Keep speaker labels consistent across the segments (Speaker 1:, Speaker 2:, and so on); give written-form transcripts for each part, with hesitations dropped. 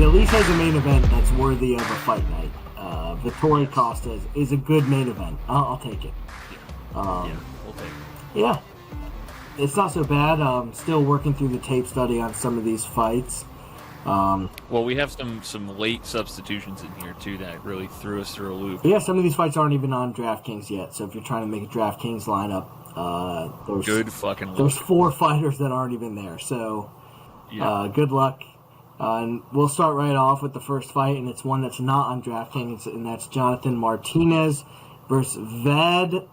Speaker 1: at least has a main event that's worthy of a fight night. Vettori Costa is a good main event. I'll take it.
Speaker 2: We'll take it.
Speaker 1: Yeah. It's not so bad. Still working through the tape study on some of these fights.
Speaker 2: Well, we have some late substitutions in here, too, that really threw us through a loop.
Speaker 1: Yeah, some of these fights aren't even on DraftKings yet. So if you're trying to make a DraftKings lineup, there's 4 fighters that aren't even there. So good luck. And we'll start right off with the first fight, and it's one that's not on DraftKings, and that's Jonathan Martinez versus Ved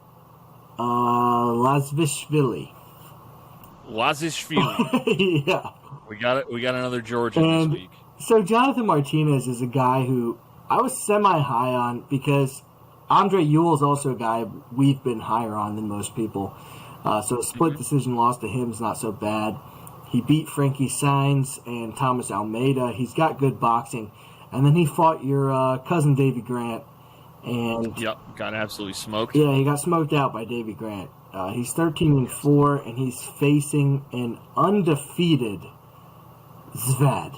Speaker 1: Lazishvili. Yeah.
Speaker 2: We got another Georgian this week.
Speaker 1: So Jonathan Martinez is a guy who I was semi-high on because Andre Ewell is also a guy we've been higher on than most people. So a split decision loss to him is not so bad. He beat Frankie Saenz and Thomas Almeida. He's got good boxing. And then he fought your cousin Davey Grant. And
Speaker 2: got absolutely smoked.
Speaker 1: Yeah, he got smoked out by Davey Grant. He's 13-4, and he's facing an undefeated Zved.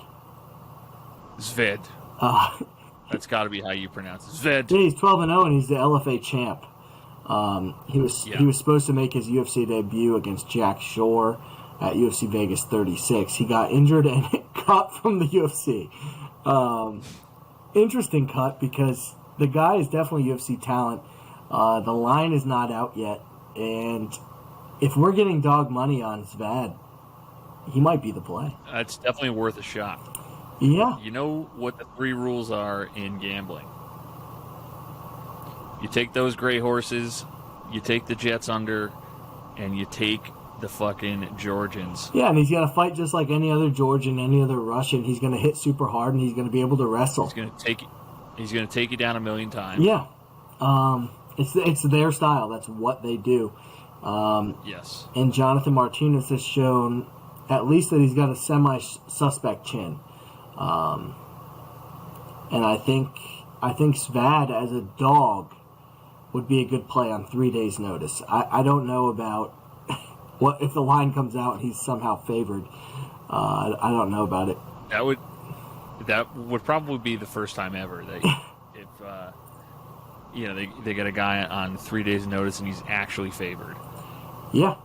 Speaker 2: That's got to be how you pronounce it. Zved.
Speaker 1: Yeah, he's 12-0, and he's the LFA champ. He was supposed to make his UFC debut against Jack Shore at UFC Vegas 36. He got injured and cut from the UFC. Interesting cut because the guy is definitely UFC talent. The line is not out yet, and if we're getting dog money on Zvad, he might be the play.
Speaker 2: It's definitely worth a shot.
Speaker 1: Yeah.
Speaker 2: You know what the 3 rules are in gambling. You take those gray horses, you take the Jets under, and you take the fucking Georgians.
Speaker 1: Yeah, and he's going to fight just like any other Georgian, any other Russian. He's going to hit super hard, and he's going to be able to wrestle.
Speaker 2: He's going to take you down a million times.
Speaker 1: Yeah. It's their style. That's what they do.
Speaker 2: Yes.
Speaker 1: And Jonathan Martinez has shown at least that he's got a semi-suspect chin. And I think Zvad as a dog would be a good play on 3 days' notice. I don't know about what if the line comes out and he's somehow favored. I don't know about it.
Speaker 2: That would probably be the first time ever that if they get a guy on 3 days' notice and he's actually favored.
Speaker 1: Yeah.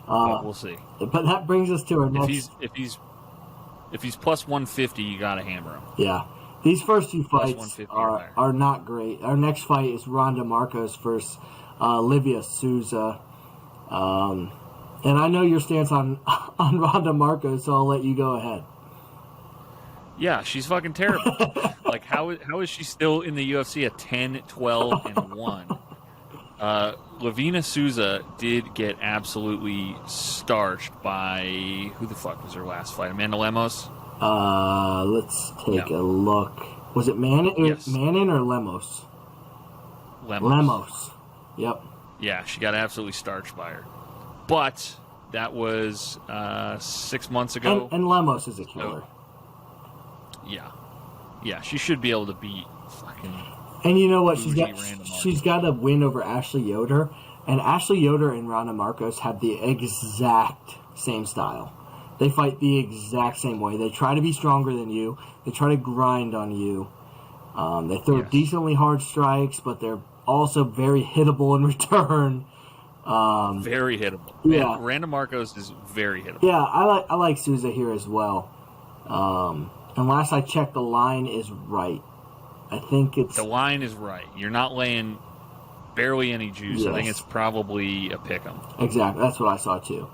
Speaker 2: But we'll see.
Speaker 1: But that brings us to our next.
Speaker 2: If he's plus 150, you got to hammer him.
Speaker 1: Yeah. These first 2 fights are not great. Our next fight is Ronda Marcos versus Livia Souza. And I know your stance on Ronda Marcos, so I'll let you go ahead.
Speaker 2: Yeah, she's fucking terrible. Like, how is she still in the UFC at 10, 12, and 1? Livia Souza did get absolutely starched by... Who the fuck was her last fight? Amanda Lemos?
Speaker 1: Let's take a look. Was it Manin or Lemos? Lemos. Yep.
Speaker 2: Yeah, she got absolutely starched by her. But that was 6 months ago.
Speaker 1: And Lemos is a killer.
Speaker 2: Yeah, she should be able to beat fucking...
Speaker 1: And you know what? She's got a win over Ashley Yoder. And Ashley Yoder and Ronda Marcos have the exact same style. They fight the exact same way. They try to be stronger than you. They try to grind on you. They throw decently hard strikes, but they're also very hittable in return.
Speaker 2: Very hittable.
Speaker 1: Yeah.
Speaker 2: Ronda Marcos is very hittable.
Speaker 1: Yeah, I like Souza here as well. And last I checked, the line is right. I think
Speaker 2: the line is right. You're not laying barely any juice.
Speaker 1: Yes.
Speaker 2: I think it's probably a pick'em.
Speaker 1: Exactly. That's what I saw too.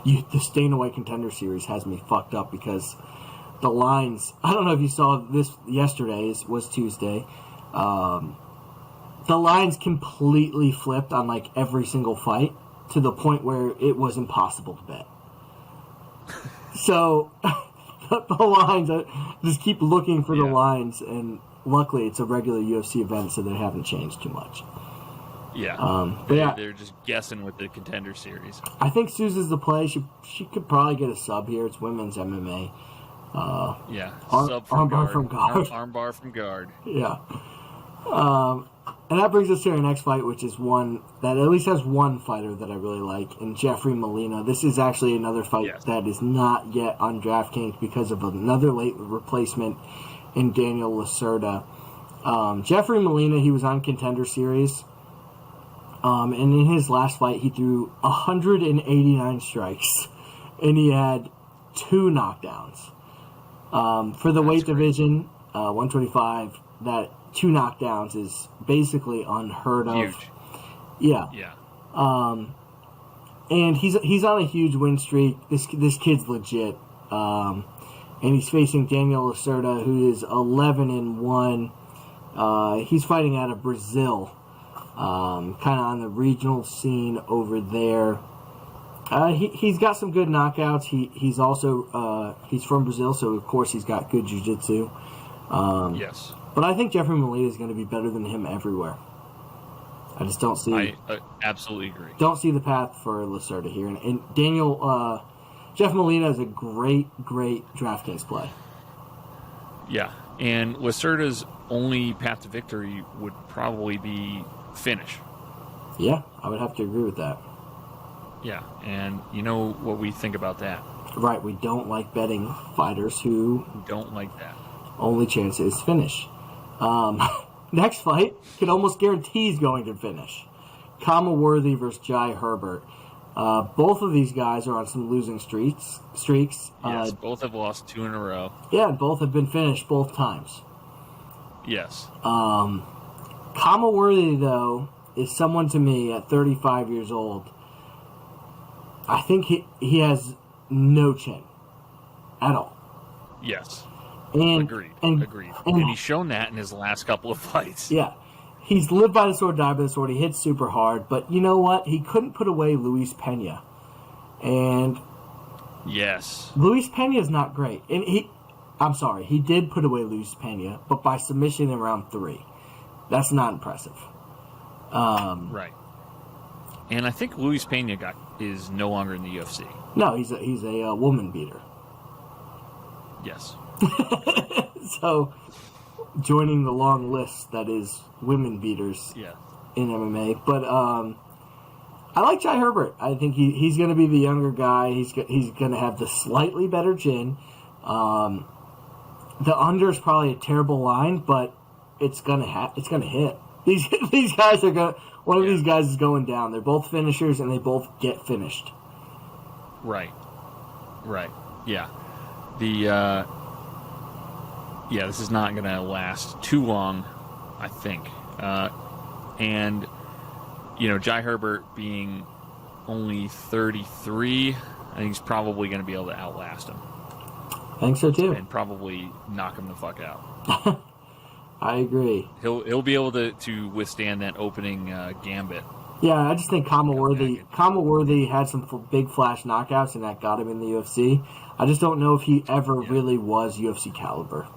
Speaker 1: The Staying Away Contender Series has me fucked up because the lines... I don't know if you saw this yesterday. Was Tuesday. The lines completely flipped on like every single fight to the point where it was impossible to bet. So... the lines, I just keep looking for the lines, and luckily it's a regular UFC event, so they haven't changed too much.
Speaker 2: Yeah, they're just guessing with the Contender Series.
Speaker 1: I think Souza's the play. She could probably get a sub here. It's women's MMA.
Speaker 2: Armbar from guard.
Speaker 1: Armbar from guard. Yeah. And that brings us to our next fight, which is one that at least has one fighter that I really like, and Jeffrey Molina. This is actually another fight that is not yet on DraftKings because of another late replacement in Daniel Lacerda. Jeffrey Molina, he was on Contender Series, and in his last fight, he threw 189 strikes, and he had 2 knockdowns. For the weight division, 125, that 2 knockdowns is basically unheard of.
Speaker 2: Huge.
Speaker 1: Yeah. And he's on a huge win streak. This kid's legit. And he's facing Daniel Lacerda, who is 11-1. He's fighting out of Brazil, kind of on the regional scene over there. He's got some good knockouts. He's also he's from Brazil, so of course he's got good jiu-jitsu.
Speaker 2: Yes.
Speaker 1: But I think Jeffrey Molina is going to be better than him everywhere. I just don't see.
Speaker 2: I absolutely agree.
Speaker 1: Don't see the path for Lacerda here. And Jeff Molina is a great DraftKings play.
Speaker 2: Yeah, and Lacerda's only path to victory would probably be finish.
Speaker 1: Yeah, I would have to agree with that.
Speaker 2: Yeah, and you know what we think about that.
Speaker 1: Right, we don't like betting fighters who
Speaker 2: don't like that.
Speaker 1: Only chance is finish. Next fight can almost guarantee he's going to finish. Kama Worthy versus Jai Herbert. Both of these guys are on some losing streaks.
Speaker 2: Yes, both have lost 2 in a row.
Speaker 1: Yeah, and both have been finished both times.
Speaker 2: Yes.
Speaker 1: Kama Worthy, though, is someone to me at 35 years old. I think he has no chin at all.
Speaker 2: Yes.
Speaker 1: Agreed.
Speaker 2: And he's shown that in his last couple of fights.
Speaker 1: Yeah. He's lived by the sword, died by the sword. He hits super hard. But you know what? He couldn't put away Luis Pena. And
Speaker 2: yes,
Speaker 1: Luis Pena is not great. And he did put away Luis Pena, but by submission in round 3. That's not impressive.
Speaker 2: Right. And I think Luis Pena is no longer in the UFC.
Speaker 1: No, he's a woman beater.
Speaker 2: Yes.
Speaker 1: So, joining the long list that is women beaters in MMA. But I like Jai Herbert. I think he's going to be the younger guy. He's going to have the slightly better chin. The under is probably a terrible line, but it's going to hit. These guys are going. One of these guys is going down. They're both finishers, and they both get finished.
Speaker 2: Right. Yeah. This is not going to last too long, I think. And Jai Herbert being only 33, I think he's probably going to be able to outlast him.
Speaker 1: I think so too.
Speaker 2: And probably knock him the fuck out.
Speaker 1: I agree.
Speaker 2: He'll be able to withstand that opening gambit.
Speaker 1: Yeah, I just think Kama Worthy had some big flash knockouts, and that got him in the UFC. I just don't know if he ever really was UFC caliber.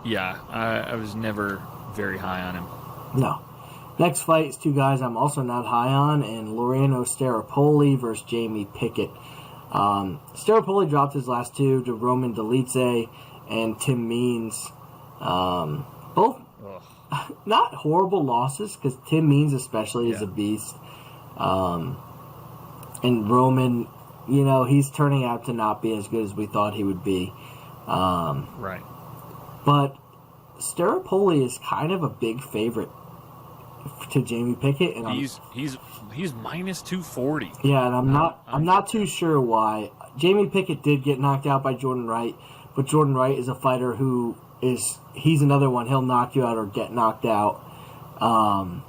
Speaker 2: Yeah, I was never very high on him.
Speaker 1: No. Next fight is 2 guys I'm also not high on, and Loreno Staropoli versus Jamie Pickett. Staropoli dropped his last 2 to Roman Dolidze and Tim Means. Both not horrible losses, because Tim Means especially is a beast. And Roman, he's turning out to not be as good as we thought he would be.
Speaker 2: Right.
Speaker 1: But Staropoli is kind of a big favorite to Jamie Pickett, and
Speaker 2: he's minus 240.
Speaker 1: Yeah, and I'm not too sure why. Jamie Pickett did get knocked out by Jordan Wright, but Jordan Wright is a fighter he's another one. He'll knock you out or get knocked out.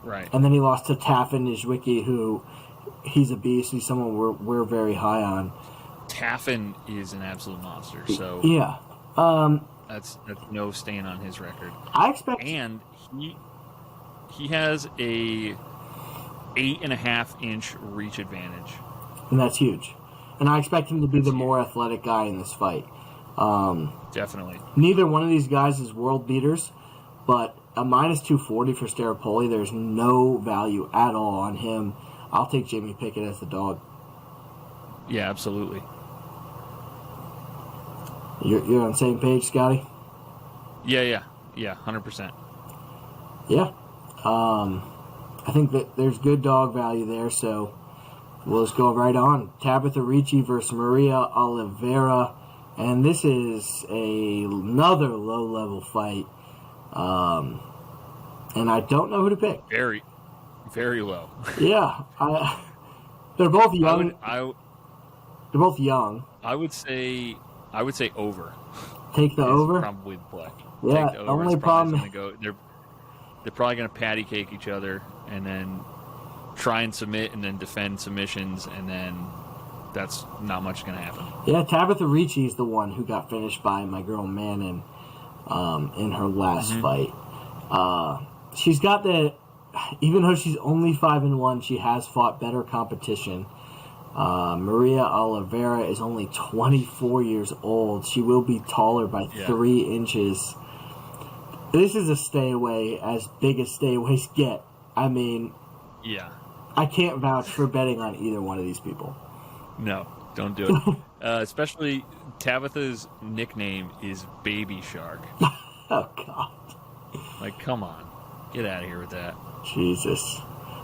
Speaker 2: Right.
Speaker 1: And then he lost to Tafin Nijwicki, who he's a beast. He's someone we're very high on.
Speaker 2: Tafin is an absolute monster. So
Speaker 1: yeah.
Speaker 2: That's no stain on his record.
Speaker 1: I expect,
Speaker 2: and he has a 8.5-inch reach advantage,
Speaker 1: and that's huge. And I expect him to be the more athletic guy in this fight.
Speaker 2: Definitely.
Speaker 1: Neither one of these guys is world beaters, but a minus 240 for Staropoli, there's no value at all on him. I'll take Jamie Pickett as the dog.
Speaker 2: Yeah, absolutely.
Speaker 1: You're on the same page, Scotty?
Speaker 2: Yeah, 100%.
Speaker 1: Yeah. I think that there's good dog value there, so we'll just go right on. Tabitha Ricci versus Maria Oliveira. And this is another low-level fight. And I don't know who to pick.
Speaker 2: Very, very low.
Speaker 1: Yeah. They're both young. They're both young.
Speaker 2: I would say over.
Speaker 1: Take the over?
Speaker 2: Probably the play.
Speaker 1: Yeah,
Speaker 2: Take the over.
Speaker 1: only problem.
Speaker 2: They're probably going to patty cake each other and then try and submit and then defend submissions, and then that's not much going to happen.
Speaker 1: Yeah, Tabitha Ricci is the one who got finished by my girl Manon in her last fight. She's got even though she's only 5-1, she has fought better competition. Maria Oliveira is only 24 years old. She will be taller by 3 inches. This is a stay away, as big as stay aways get. I mean, I can't vouch for betting on either one of these people.
Speaker 2: No, don't do it. Especially Tabitha's nickname is Baby Shark.
Speaker 1: Oh, God.
Speaker 2: Like, come on. Get out of here with that.
Speaker 1: Jesus.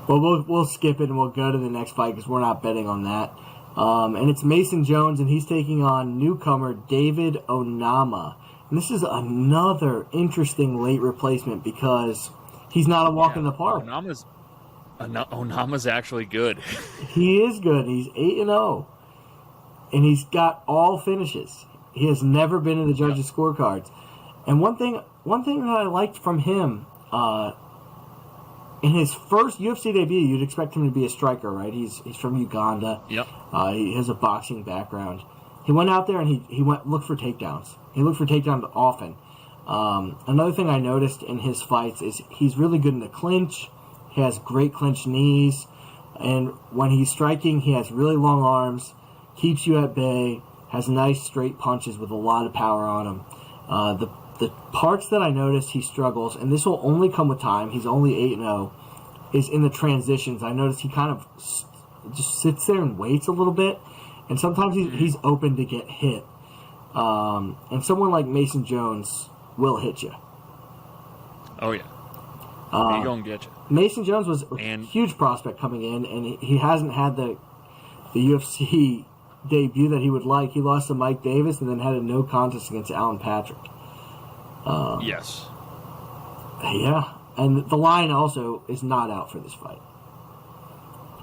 Speaker 1: Well, we'll skip it and we'll go to the next fight because we're not betting on that. And it's Mason Jones, and he's taking on newcomer David Onama. And this is another interesting late replacement because he's not a walk in the park.
Speaker 2: Onama's actually good.
Speaker 1: He is good. He's 8-0. And he's got all finishes. He has never been in the judges' scorecards. And one thing that I liked from him, in his first UFC debut, you'd expect him to be a striker, right? He's from Uganda.
Speaker 2: Yep.
Speaker 1: He has a boxing background. He went out there and he looked for takedowns. He looked for takedowns often. Another thing I noticed in his fights is he's really good in the clinch. He has great clinch knees. And when he's striking, he has really long arms, keeps you at bay, has nice straight punches with a lot of power on him. The parts that I noticed he struggles, and this will only come with time, he's only 8-0, is in the transitions. I noticed he kind of just sits there and waits a little bit, and sometimes he's open to get hit. And someone like Mason Jones will hit you.
Speaker 2: Oh, yeah. He's going to get you.
Speaker 1: Mason Jones was a huge prospect coming in, and he hasn't had the UFC debut that he would like. He lost to Mike Davis and then had a no contest against Alan Patrick.
Speaker 2: Yes.
Speaker 1: Yeah. And the line also is not out for this fight.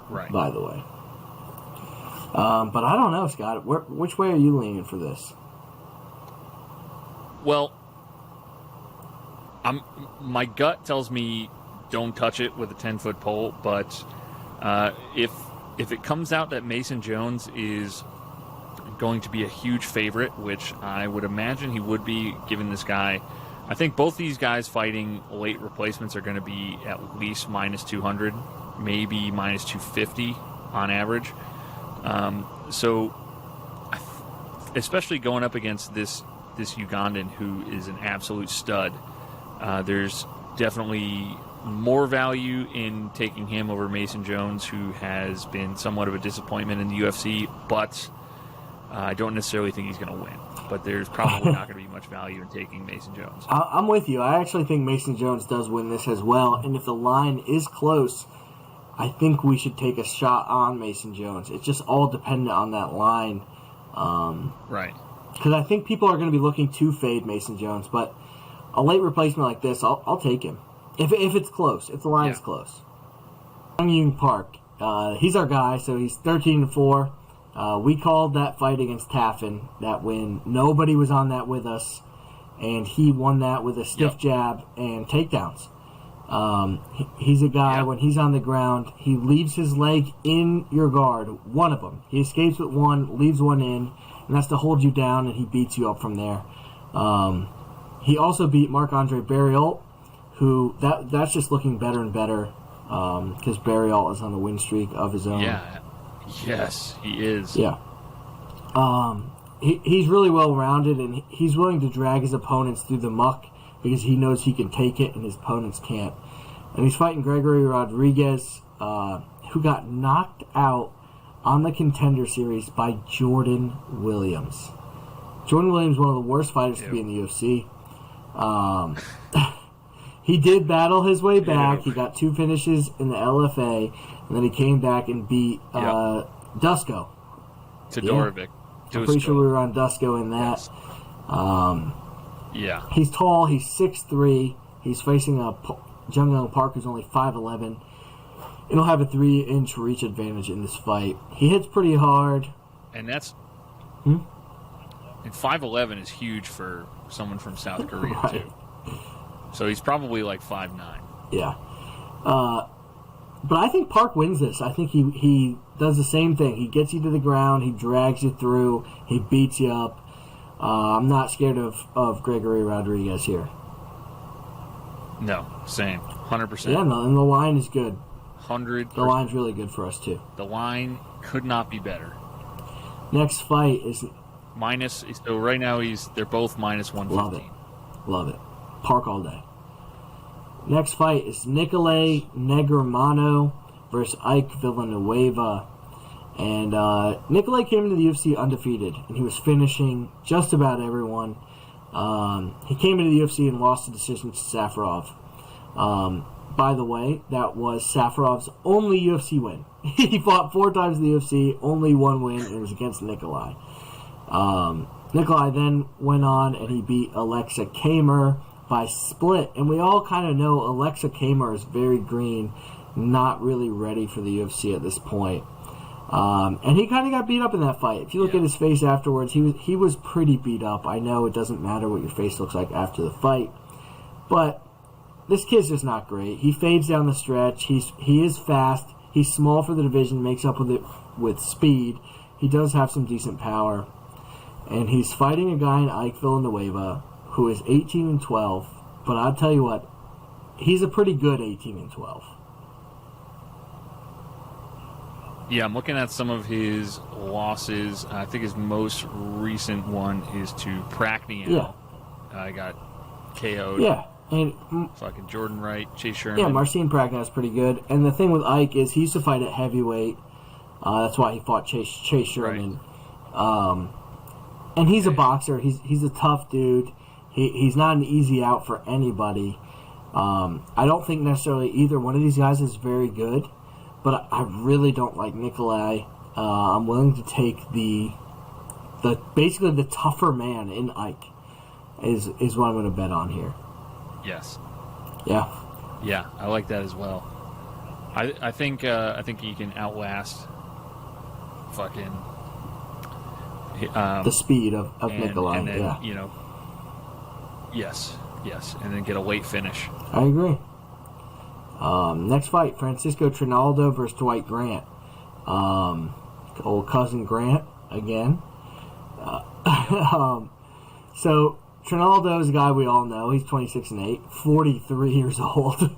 Speaker 2: Right.
Speaker 1: By the way. But I don't know, Scott. Which way are you leaning for this?
Speaker 2: Well, my gut tells me don't touch it with a 10-foot pole, but if it comes out that Mason Jones is going to be a huge favorite, which I would imagine he would be given this guy, I think both these guys fighting late replacements are going to be at least minus 200, maybe minus 250 on average. So especially going up against this Ugandan who is an absolute stud, there's definitely more value in taking him over Mason Jones, who has been somewhat of a disappointment in the UFC, but I don't necessarily think he's going to win. But there's probably not going to be much value in taking Mason Jones.
Speaker 1: I'm with you. I actually think Mason Jones does win this as well. And if the line is close, I think we should take a shot on Mason Jones. It's just all dependent on that line.
Speaker 2: Right.
Speaker 1: Because I think people are going to be looking to fade Mason Jones. But a late replacement like this, I'll take him. If it's close, if the line is close. Young Yun Park, he's our guy, so he's 13-4. We called that fight against Taffin, that win. Nobody was on that with us, and he won that with a stiff jab and takedowns. He's a guy, when he's on the ground, he leaves his leg in your guard, one of them. He escapes with one, leaves one in, and that's to hold you down, and he beats you up from there. He also beat Marc-Andre Barriault, who that's just looking better and better because Barriault is on a win streak of his own.
Speaker 2: Yeah. Yes, he is.
Speaker 1: Yeah. He's really well-rounded, and he's willing to drag his opponents through the muck because he knows he can take it and his opponents can't. And he's fighting Gregory Rodriguez, who got knocked out on the Contender Series by Jordan Williams. Jordan Williams is one of the worst fighters to be in the UFC. He did battle his way back.
Speaker 2: Yeah.
Speaker 1: He got 2 finishes in the LFA, and then he came back and beat Dusko.
Speaker 2: Todorovic.
Speaker 1: I'm pretty sure we were on Dusko in that.
Speaker 2: Yes.
Speaker 1: He's tall. He's 6'3". He's facing a Jung-Young Park who's only 5'11". And he'll have a 3-inch reach advantage in this fight. He hits pretty hard.
Speaker 2: And that's... And 5'11" is huge for someone from South Korea,
Speaker 1: right.
Speaker 2: too. So he's probably like 5'9".
Speaker 1: Yeah. But I think Park wins this. I think he does the same thing. He gets you to the ground. He drags you through. He beats you up. I'm not scared of Gregory Rodriguez here.
Speaker 2: No, same. 100%.
Speaker 1: Yeah, no, and the line is good.
Speaker 2: 100%.
Speaker 1: The line's really good for us, too.
Speaker 2: The line could not be better.
Speaker 1: Next fight is...
Speaker 2: So right now they're both minus 115.
Speaker 1: Love it. Park all day. Next fight is Nicolay Negramano versus Ike Villanueva. And Nicolay came into the UFC undefeated, and he was finishing just about everyone. He came into the UFC and lost the decision to Safarov. By the way, that was Safarov's only UFC win. He fought 4 times in the UFC, only 1 win, and it was against Nicolay. Nicolay then went on and he beat Alexa Kamer by split. And we all kind of know Alexa Kamer is very green, not really ready for the UFC at this point. And he kind of got beat up in that fight. If you look at his face afterwards, he was pretty beat up. I know it doesn't matter what your face looks like after the fight, but this kid's just not great. He fades down the stretch. He is fast. He's small for the division, makes up with it with speed. He does have some decent power. And he's fighting a guy in Ike Villanueva who is 18-12. But I'll tell you what, he's a pretty good 18-12.
Speaker 2: Yeah, I'm looking at some of his losses. I think his most recent one is to Prackniel.
Speaker 1: Yeah.
Speaker 2: I got KO'd.
Speaker 1: Yeah. And
Speaker 2: fucking Jordan Wright, Chase Sherman.
Speaker 1: yeah, Marcin Prackniel is pretty good. And the thing with Ike is he used to fight at heavyweight. That's why he fought Chase Sherman. Right. And he's a boxer. He's a tough dude. He's not an easy out for anybody. I don't think necessarily either one of these guys is very good, but I really don't like Nicolay. I'm willing to take the basically the tougher man in Ike is what I'm going to bet on here.
Speaker 2: Yes.
Speaker 1: Yeah.
Speaker 2: Yeah, I like that as well. I think he can outlast fucking
Speaker 1: the speed of Nicolay.
Speaker 2: And then,
Speaker 1: yeah.
Speaker 2: Yes, and then get a late finish.
Speaker 1: I agree. Next fight, Francisco Trinaldo versus Dwight Grant. Old cousin Grant again. So Trinaldo is a guy we all know. He's 26-8, 43 years old.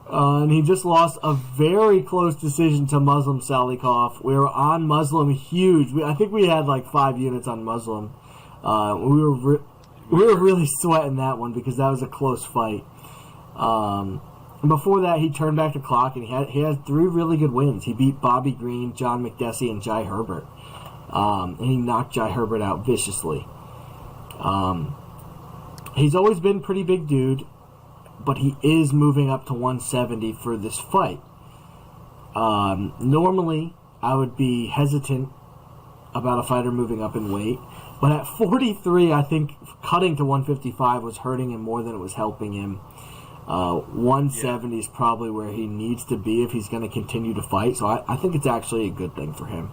Speaker 1: And he just lost a very close decision to Muslim Salikov. We were on Muslim huge. I think we had like 5 units on Muslim. We were really sweating that one because that was a close fight. And before that, he turned back the clock and he had 3 really good wins. He beat Bobby Green, John McDessie, and Jai Herbert. And he knocked Jai Herbert out viciously. He's always been a pretty big dude, but he is moving up to 170 for this fight. Normally, I would be hesitant about a fighter moving up in weight, but at 43, I think cutting to 155 was hurting him more than it was helping him. 170 is probably where he needs to be if he's going to continue to fight, so I think it's actually a good thing for him.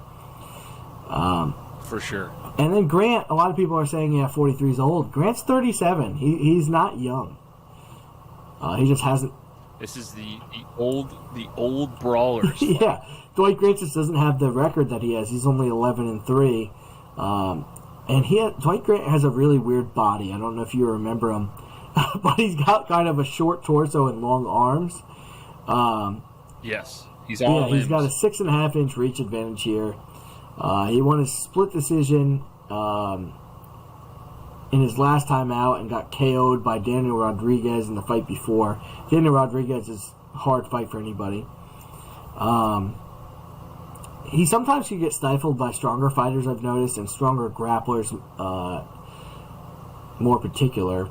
Speaker 2: For sure.
Speaker 1: And then Grant, a lot of people are saying, 43 is old. Grant's 37. He's not young. He just hasn't.
Speaker 2: This is the old brawlers.
Speaker 1: Yeah, Dwight Grant just doesn't have the record that he has. He's only 11-3, and Dwight Grant has a really weird body. I don't know if you remember him, but he's got kind of a short torso and long arms.
Speaker 2: Yes, he's all limbs.
Speaker 1: He's got a 6.5-inch reach advantage here. He won a split decision in his last time out and got KO'd by Daniel Rodriguez in the fight before. Daniel Rodriguez is a hard fight for anybody. He sometimes can get stifled by stronger fighters, I've noticed, and stronger grapplers more particular.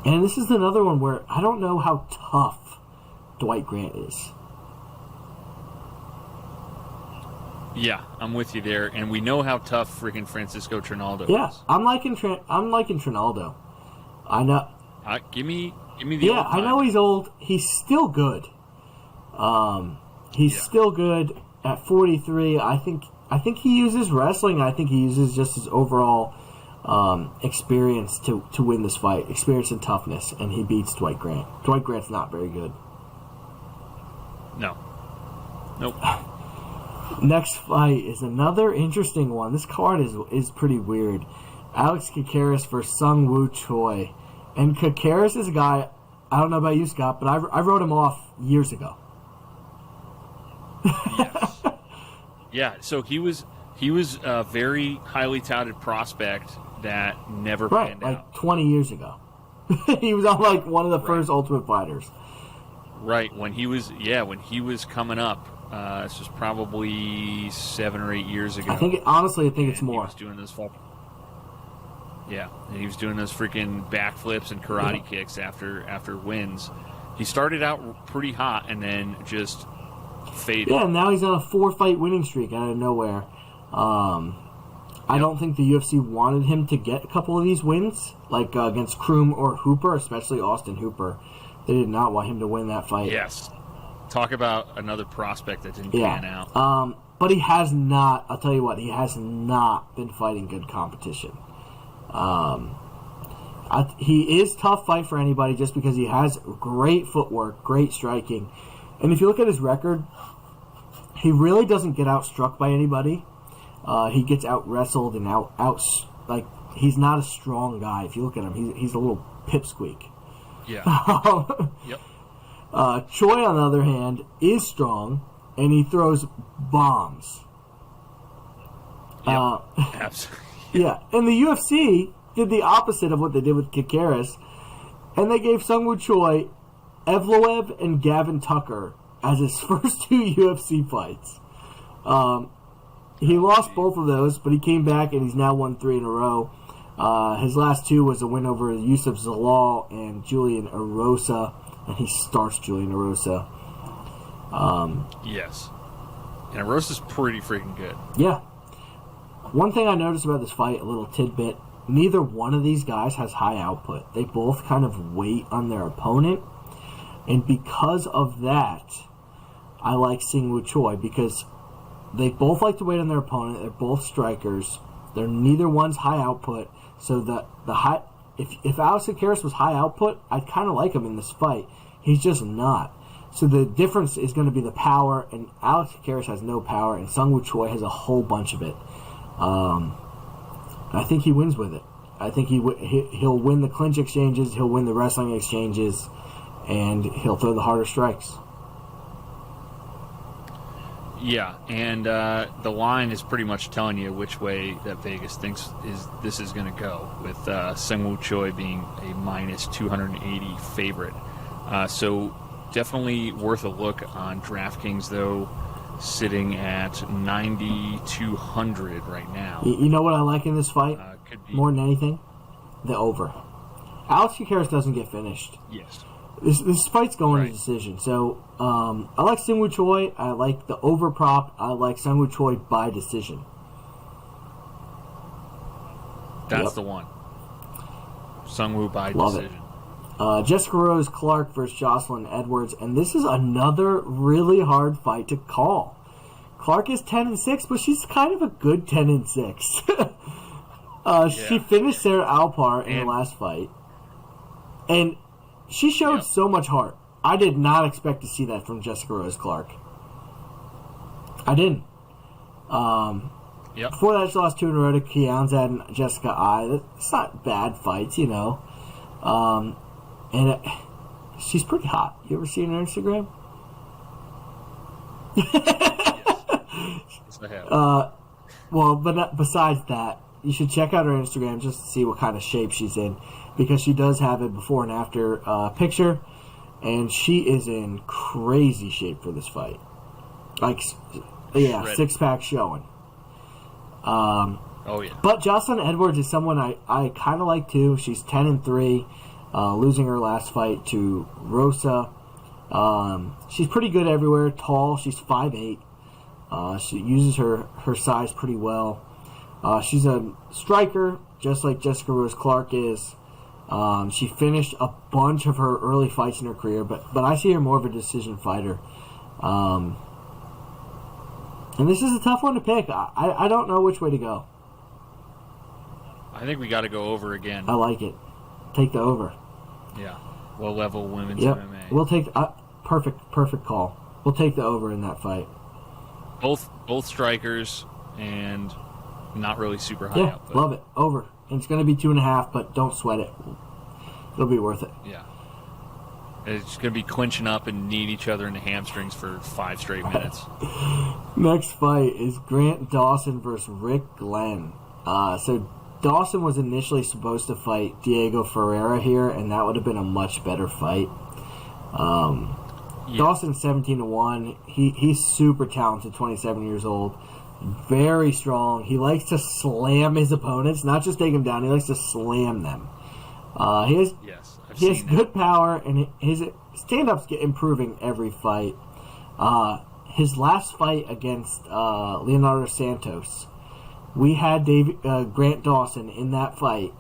Speaker 1: And this is another one where I don't know how tough Dwight Grant is.
Speaker 2: Yeah, I'm with you there, and we know how tough freaking Francisco Trinaldo is.
Speaker 1: I'm liking Trinaldo. I know.
Speaker 2: Give me the.
Speaker 1: Yeah,
Speaker 2: old
Speaker 1: I know he's old. He's still good. He's still good at 43. I think he uses wrestling. I think he uses just his overall experience to win this fight, experience and toughness, and he beats Dwight Grant. Dwight Grant's not very good.
Speaker 2: No. Nope.
Speaker 1: Next fight is another interesting one. This card is pretty weird. Alex Caceres versus Sung Woo-Choi. And Caceres is a guy, I don't know about you, Scott, but I wrote him off years ago.
Speaker 2: Yes. Yeah, so he was a very highly touted prospect that never panned out.
Speaker 1: Like 20 years ago. He was on like one of the first Ultimate Fighters.
Speaker 2: Right, when he was coming up. This was probably 7 or 8 years ago.
Speaker 1: I think it's more.
Speaker 2: He was doing this Yeah, and he was doing those freaking backflips and karate kicks after wins. He started out pretty hot and then just faded.
Speaker 1: Yeah, and now he's on a 4-fight winning streak out of nowhere. I don't think the UFC wanted him to get a couple of these wins, like against Kroom or Hooper, especially Austin Hooper. They did not want him to win that fight.
Speaker 2: Yes. Talk about another prospect that didn't pan out.
Speaker 1: But he has not, I'll tell you what, he has not been fighting good competition. He is tough fight for anybody just because he has great footwork, great striking. And if you look at his record, he really doesn't get outstruck by anybody. He gets out-wrestled and like, he's not a strong guy. If you look at him, he's a little pipsqueak.
Speaker 2: Yeah. Yep.
Speaker 1: Choi, on the other hand, is strong, and he throws bombs.
Speaker 2: Yep. Absolutely.
Speaker 1: Yeah, and the UFC did the opposite of what they did with Caceres, and they gave Sung Woo-Choi, Evloev, and Gavin Tucker as his first 2 UFC fights. He lost both of those, but he came back, and he's now won 3 in a row. His last 2 was a win over Yusuf Zalal and Julian Erosa, and he starts Julian Erosa.
Speaker 2: Yes. And Erosa's pretty freaking good.
Speaker 1: Yeah. One thing I noticed about this fight, a little tidbit, neither one of these guys has high output. They both kind of wait on their opponent. And because of that, I like Sung Woo-Choi because they both like to wait on their opponent. They're both strikers. Neither one's high output. So the high, if Alex Caceres was high output, I'd kind of like him in this fight. He's just not. So the difference is going to be the power, and Alex Caceres has no power, and Sung Woo-Choi has a whole bunch of it. I think he wins with it. I think he'll win the clinch exchanges, he'll win the wrestling exchanges, and he'll throw the harder strikes.
Speaker 2: Yeah, and the line is pretty much telling you which way that Vegas thinks this is going to go, with Sung Woo-Choi being a minus 280 favorite. So definitely worth a look on DraftKings, though, sitting at 9,200 right now.
Speaker 1: You know what I like in this fight
Speaker 2: could be
Speaker 1: more than anything? The over. Alex Caceres doesn't get finished.
Speaker 2: Yes.
Speaker 1: This fight's going to decision. So I like Sung Woo-Choi. I like the over prop. I like Sung Woo-Choi by decision.
Speaker 2: That's the one. Sung Woo by decision.
Speaker 1: Jessica Rose Clark versus Jocelyn Edwards, and this is another really hard fight to call. Clark is 10-6, but she's kind of a good 10-6. She finished Sarah Alpar in the last fight, and she showed so much heart. I did not expect to see that from Jessica Rose Clark. I didn't. Before that, she lost 2 in a row to Kianzad and Jessica I. It's not bad fights, you know. And she's pretty hot. You ever seen her on Instagram?
Speaker 2: Yes, I have.
Speaker 1: Well, but besides that, you should check out her Instagram just to see what kind of shape she's in, because she does have a before and after picture, and she is in crazy shape for this fight. Like, six-pack showing.
Speaker 2: Oh yeah.
Speaker 1: But Jocelyn Edwards is someone I kind of like too. She's 10-3. losing her last fight to Rosa. She's pretty good everywhere. Tall. She's 5'8". She uses her size pretty well. She's a striker, just like Jessica Rose Clark is. She finished a bunch of her early fights in her career, but I see her more of a decision fighter. And this is a tough one to pick. I don't know which way to go.
Speaker 2: I think we got to go over again.
Speaker 1: I like it. Take the over.
Speaker 2: Yeah. Low level women's
Speaker 1: Yep.
Speaker 2: MMA.
Speaker 1: We'll take perfect call. We'll take the over in that fight.
Speaker 2: Both strikers and not really super high
Speaker 1: Yeah,
Speaker 2: output.
Speaker 1: love it. Over. And it's going to be 2.5, but don't sweat it. It'll be worth it.
Speaker 2: Yeah. It's going to be clinching up and need each other in the hamstrings for 5 straight minutes.
Speaker 1: Next fight is Grant Dawson versus Rick Glenn. So Dawson was initially supposed to fight Diego Ferreira here, and that would have been a much better fight. Dawson's 17-1. He's super talented, 27 years old. Very strong. He likes to slam his opponents, not just take them down. He likes to slam them. He has good power, and his stand-ups get improving every fight. His last fight against Leonardo Santos, we had Grant Dawson in that fight,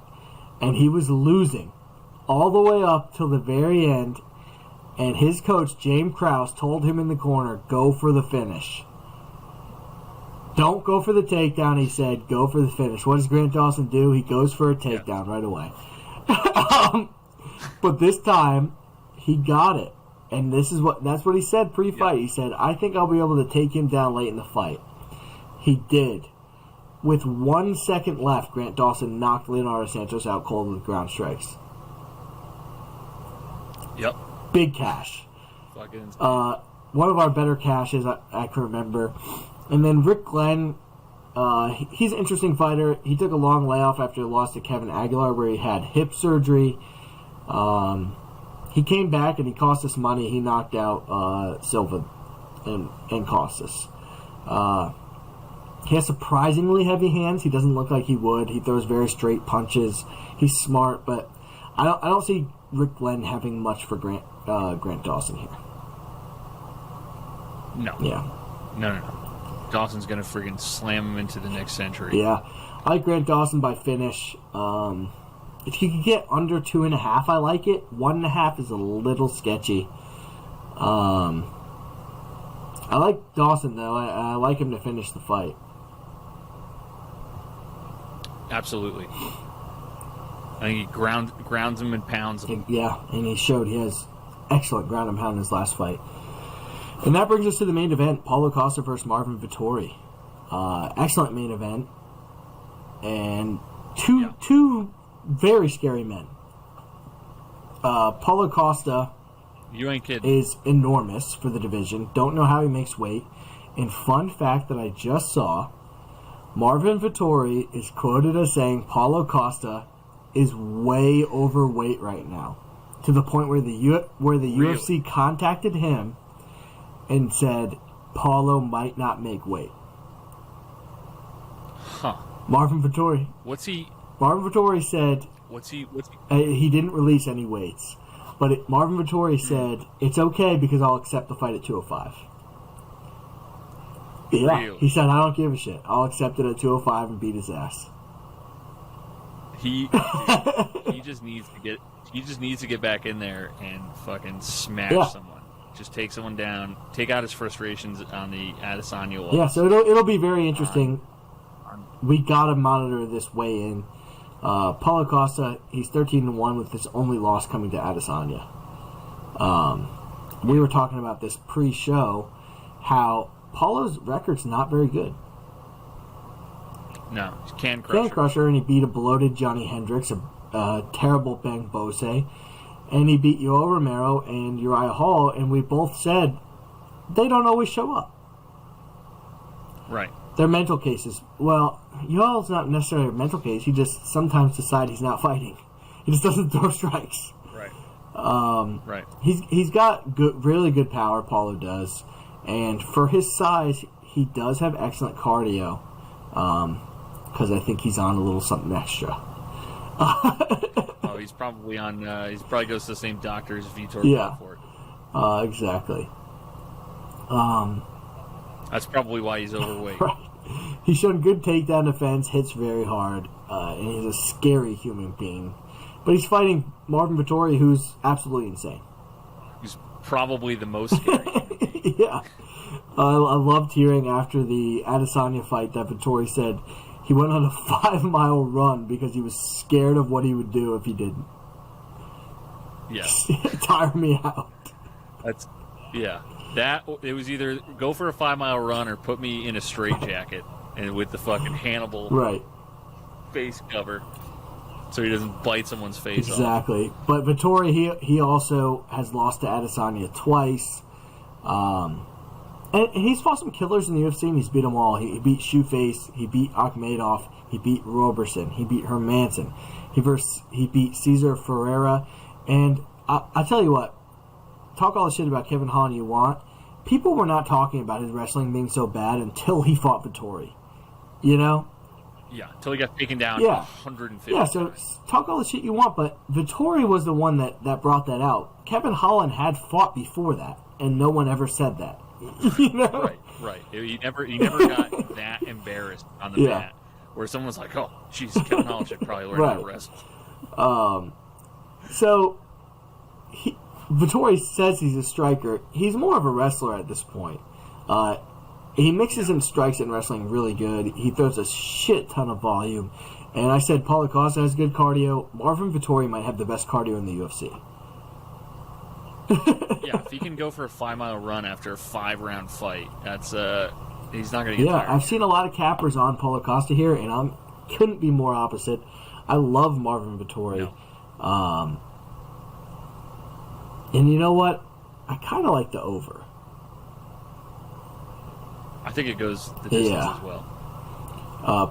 Speaker 1: and he was losing all the way up till the very end, and his coach, James Krause, told him in the corner, go for the finish. Don't go for the takedown, he said. Go for the finish. What does Grant Dawson do? He goes for a takedown right away. But this time, he got it. And that's what he said pre-fight. He said, I think I'll be able to take him down late in the fight. He did. With 1 second left, Grant Dawson knocked Leonardo Santos out cold with ground strikes.
Speaker 2: Yep.
Speaker 1: Big cash. One of our better cashes I can remember. And then Rick Glenn, he's an interesting fighter. He took a long layoff after he lost to Kevin Aguilar where he had hip surgery. He came back and he cost us money. He knocked out Silva and cost us. He has surprisingly heavy hands. He doesn't look like he would. He throws very straight punches. He's smart, but I don't see Rick Glenn having much for Grant Dawson here.
Speaker 2: No.
Speaker 1: Yeah.
Speaker 2: No. Dawson's going to friggin' slam him into the next century.
Speaker 1: Yeah. I like Grant Dawson by finish. If you could get under 2.5, I like it. 1.5 is a little sketchy. I like Dawson, though. I like him to finish the fight.
Speaker 2: Absolutely. I think he grounds him and pounds him.
Speaker 1: Yeah, and he showed he has excellent ground and pound in his last fight. And that brings us to the main event, Paulo Costa versus Marvin Vettori. Excellent main event. And two very scary men. Paulo Costa
Speaker 2: You ain't kidding.
Speaker 1: is enormous for the division. Don't know how he makes weight. And fun fact that I just saw, Marvin Vettori is quoted as saying Paulo Costa is way overweight right now, to the point where the UFC contacted him and said Paulo might not make weight.
Speaker 2: Huh.
Speaker 1: Marvin Vettori. Marvin Vettori said he didn't release any weights, but Marvin Vettori said it's okay because I'll accept the fight at 205. Yeah,
Speaker 2: Really?
Speaker 1: He said I don't give a shit. I'll accept it at 205 and beat his ass.
Speaker 2: He just needs to get back in there and fucking smash someone. Just take someone down, take out his frustrations on the Adesanya loss.
Speaker 1: Yeah, so it'll be very interesting. We gotta monitor this weigh-in. Paulo Costa, he's 13-1 with his only loss coming to Adesanya. We were talking about this pre-show, how Paulo's record's not very good.
Speaker 2: No, he's Can Crusher.
Speaker 1: And he beat a bloated Johnny Hendricks, a terrible Ben Bose, and he beat Yoel Romero and Uriah Hall, and we both said they don't always show up.
Speaker 2: Right.
Speaker 1: They're mental cases. Well, Yoel's not necessarily a mental case. He just sometimes decides he's not fighting. He just doesn't throw strikes.
Speaker 2: Right.
Speaker 1: Right. He's got really good power, Paulo does. And for his size, he does have excellent cardio. Because I think he's on a little something extra.
Speaker 2: Oh No, he's probably on. He probably goes to the same doctor as Vettori.
Speaker 1: Yeah.
Speaker 2: For it.
Speaker 1: Exactly.
Speaker 2: That's probably why he's overweight.
Speaker 1: Right. He's shown good takedown defense, hits very hard, and he's a scary human being. But he's fighting Marvin Vettori, who's absolutely insane.
Speaker 2: He's probably the most scary.
Speaker 1: Yeah. I loved hearing after the Adesanya fight that Vettori said he went on a 5-mile run because he was scared of what he would do if he didn't.
Speaker 2: Yeah.
Speaker 1: Tire me out.
Speaker 2: That's, yeah. That, it was either go for a 5-mile run or put me in a straitjacket and with the fucking Hannibal face cover so he doesn't bite someone's face off.
Speaker 1: Exactly. But Vettori, he also has lost to Adesanya twice. And he's fought some killers in the UFC, and he's beat them all. He beat Shoeface, he beat Akhmedov, he beat Roberson, he beat Hermanson, he beat Cesar Ferreira. And I tell you what, talk all the shit about Kevin Holland you want. People were not talking about his wrestling being so bad until he fought Vettori. You know?
Speaker 2: Yeah, until he got taken down 150
Speaker 1: Yeah, so talk all the shit you want, but Vettori was the one that brought that out. Kevin Holland had fought before that, and no one ever said that. You know?
Speaker 2: Right. He never got that embarrassed on the mat where someone's like, "Oh, jeez, Kevin Holland should probably learn how to wrestle."
Speaker 1: So Vettori says he's a striker. He's more of a wrestler at this point. He mixes in strikes and wrestling really good. He throws a shit ton of volume. And I said Paulo Costa has good cardio. Marvin Vettori might have the best cardio in the UFC.
Speaker 2: Yeah, if he can go for a 5-mile run after a 5-round fight, that's he's not going to get tired.
Speaker 1: I've seen a lot of cappers on Paulo Costa here, and I couldn't be more opposite. I love Marvin Vettori.
Speaker 2: No.
Speaker 1: And you know what? I kind of like the over.
Speaker 2: I think it goes the distance as well.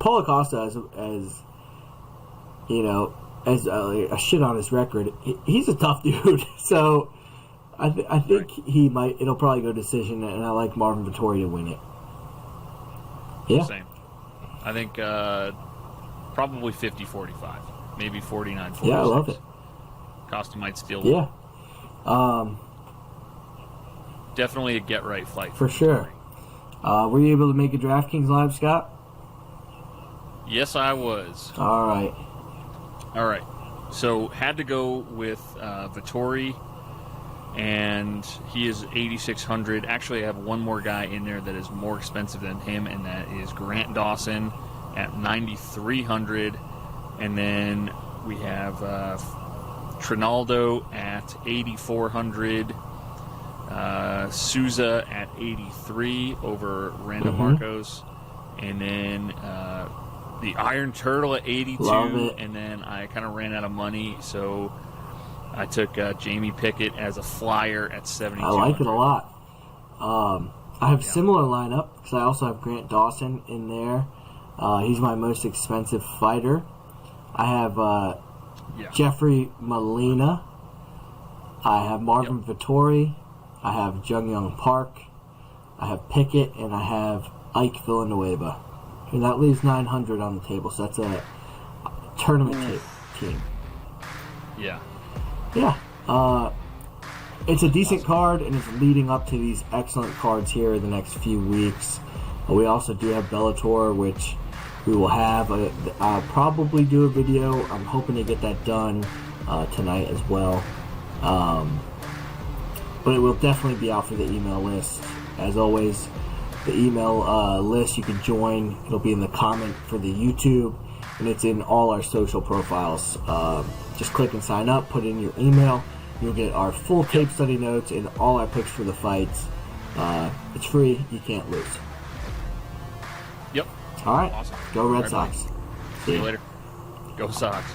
Speaker 1: Paulo Costa, as you know, as a shit on his record, he's a tough dude. So I think he might. It'll probably go decision, and I like Marvin Vettori to win it. Yeah.
Speaker 2: Same. I think probably 50-45, maybe 49-46.
Speaker 1: Yeah, I love it.
Speaker 2: Costa might steal.
Speaker 1: Yeah.
Speaker 2: Definitely a get-right fight.
Speaker 1: For sure. Were you able to make a DraftKings live, Scott?
Speaker 2: Yes, I was.
Speaker 1: All right.
Speaker 2: So had to go with Vettori, and he is 8,600. Actually, I have one more guy in there that is more expensive than him, and that is Grant Dawson at 9,300. And then we have Trinaldo at 8,400. Souza at 83 over Randa Marcos. And then the Iron Turtle at 82. And then I kind of ran out of money, so I took Jamie Pickett as a flyer at 72.
Speaker 1: I like it a lot. I have similar lineup because I also have Grant Dawson in there. He's my most expensive fighter. I have Jeffrey Molina. I have Marvin Vettori. I have Jung Young Park. I have Pickett, and I have Ike Villanueva. And that leaves 900 on the table, so that's a tournament team.
Speaker 2: Yeah.
Speaker 1: Yeah. It's a decent card, and it's leading up to these excellent cards here in the next few weeks. We also do have Bellator, which we will have. I'll probably do a video. I'm hoping to get that done tonight as well. But it will definitely be out for the email list. As always, the email list you can join. It'll be in the comment for the YouTube, and it's in all our social profiles. Just click and sign up, put in your email. You'll get our full tape study notes and all our picks for the fights. It's free. You can't lose.
Speaker 2: Yep.
Speaker 1: All right.
Speaker 2: Awesome.
Speaker 1: Go Red Sox.
Speaker 2: See you later. Go Sox.